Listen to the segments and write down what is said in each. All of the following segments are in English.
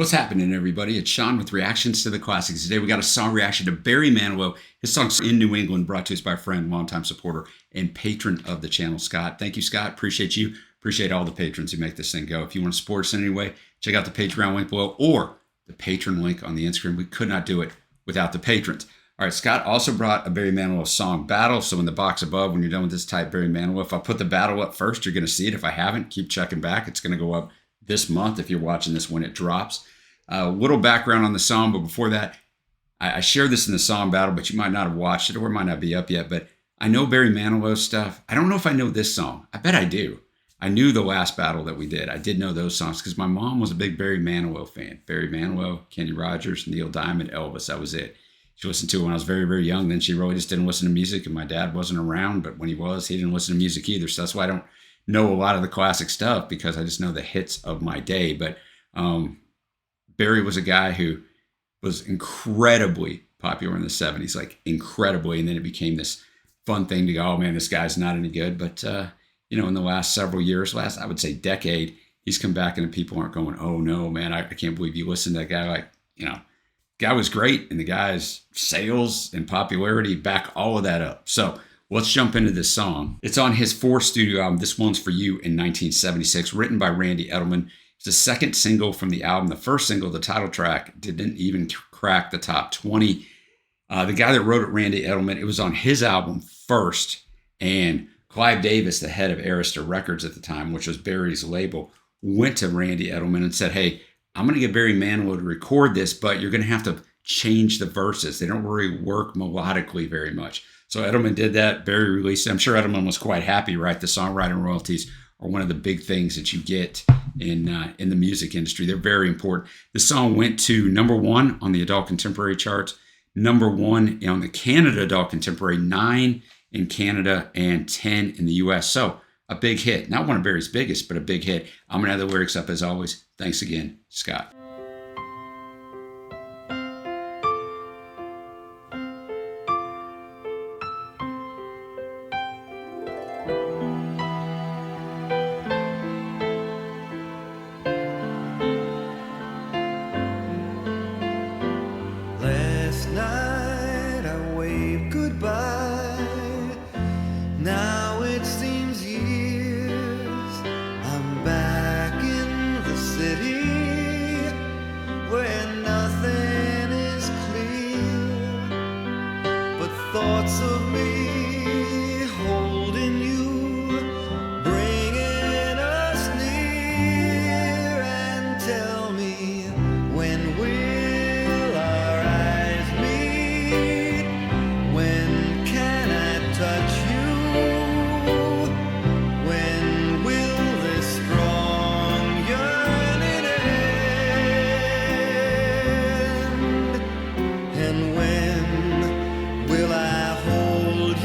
What's happening, everybody? It's Sean with Reactions to the Classics. Today we got a song reaction to Barry Manilow. His song's In New England, brought to us by a friend, longtime supporter, and patron of the channel, Scott. Thank you, Scott. Appreciate you. Appreciate all the patrons who make this thing go. If you want to support us in any way, check out the Patreon link below or the patron link on the Instagram. We could not do it without the patrons. All right, Scott also brought a Barry Manilow song battle. So in the box above, when you're done with this, type Barry Manilow. If I put the battle up first, you're going to see it. If I haven't, keep checking back. It's going to go up this month if you're watching this when it drops. A little background on the song, but before that, I shared this in the song battle, but you might not have watched it or it might not be up yet, but I know Barry Manilow stuff. I don't know if I know this song. I bet I do. I knew the last battle that we did. I did know those songs because my mom was a big Barry Manilow fan. Barry Manilow, Kenny Rogers, Neil Diamond, Elvis. That was it. She listened to it when I was very, very young. Then she really just didn't listen to music, and my dad wasn't around, but when he was, he didn't listen to music either. So that's why I don't know a lot of the classic stuff, because I just know the hits of my day. But Barry was a guy who was incredibly popular in the 70s, like incredibly. And then it became this fun thing to go, oh man, this guy's not any good. But, you know, in the last several years, I would say decade, he's come back and people aren't going, oh no, man, I can't believe you listened to that guy. Like, you know, guy was great. And the guy's sales and popularity back all of that up. So let's jump into this song. It's on his fourth studio album, This One's For You, in 1976, written by Randy Edelman. It's the second single from the album. The first single, the title track, didn't even crack the top 20. The guy that wrote it, Randy Edelman, it was on his album first. And Clive Davis, the head of Arista Records at the time, which was Barry's label, went to Randy Edelman and said, hey, I'm going to get Barry Manilow to record this, but you're going to have to change the verses. They don't really work melodically very much. So Edelman did that. Barry released it. I'm sure Edelman was quite happy, right? The songwriting royalties are one of the big things that you get in the music industry. They're very important. The song went to #1 on the adult contemporary charts, #1 on the Canada adult contemporary, 9 in Canada and 10 in the US. So a big hit. Not one of Barry's biggest, but a big hit. I'm going to have the lyrics up as always. Thanks again, Scott. Last night I waved goodbye. Now it seems years. I'm back in the city where nothing is clear but thoughts of me holding you, bringing us near. And tell me, when will our eyes meet? When can I touch you? When will this strong yearning end? And when will I hold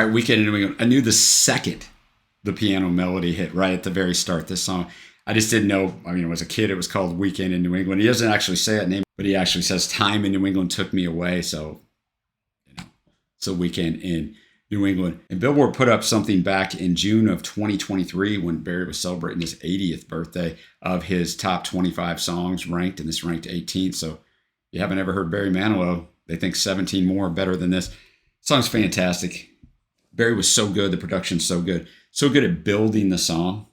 right, Weekend in New England. I knew the second the piano melody hit right at the very start. This song, I just didn't know. I mean, as a kid, it was called Weekend in New England. He doesn't actually say that name, but he actually says Time in New England took me away. So, it's a Weekend in New England. And Billboard put up something back in June of 2023 when Barry was celebrating his 80th birthday of his top 25 songs ranked, and this ranked 18th. So if you haven't ever heard Barry Manilow, they think 17 more are better than this. Song's fantastic. Barry was so good. The production's so good at building the song.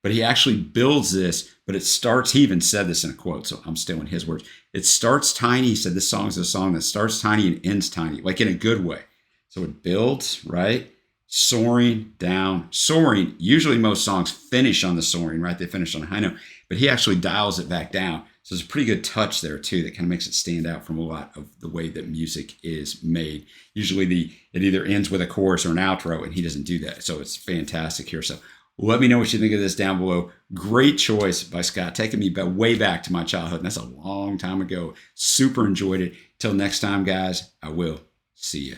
But he actually builds this, but it starts, he even said this in a quote, so I'm stealing his words. It starts tiny. He said this song's a song that starts tiny and ends tiny, like in a good way. So it builds, right? Soaring down, soaring. Usually most songs finish on the soaring, right? They finish on a high note, but he actually dials it back down. So there's a pretty good touch there too that kind of makes it stand out from a lot of the way that music is made. Usually it either ends with a chorus or an outro, and he doesn't do that. So it's fantastic here. So let me know what you think of this down below. Great choice by Scott, taking me way back to my childhood. And that's a long time ago. Super enjoyed it. Till next time, guys, I will see you.